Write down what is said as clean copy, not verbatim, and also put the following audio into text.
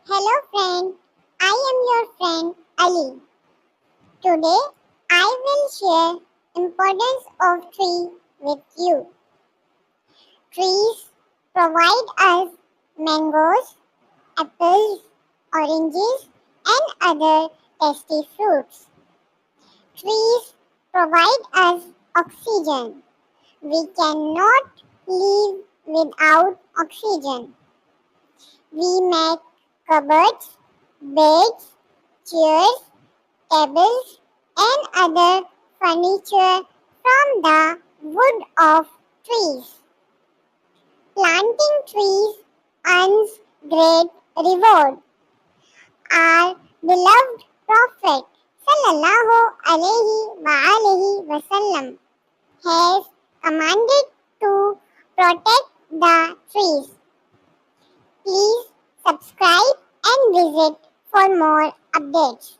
Hello friend, I am your friend Ali. Today I will share importance of tree with you. Trees provide us mangoes, apples, oranges and other tasty fruits. Trees provide us oxygen. We cannot live without oxygen. We make cupboards, beds, chairs, tables, and other furniture from the wood of trees. Planting trees earns great reward. Our beloved Prophet sallallahu alaihi wasallam has commanded to protect the trees. Please subscribe and visit for more updates.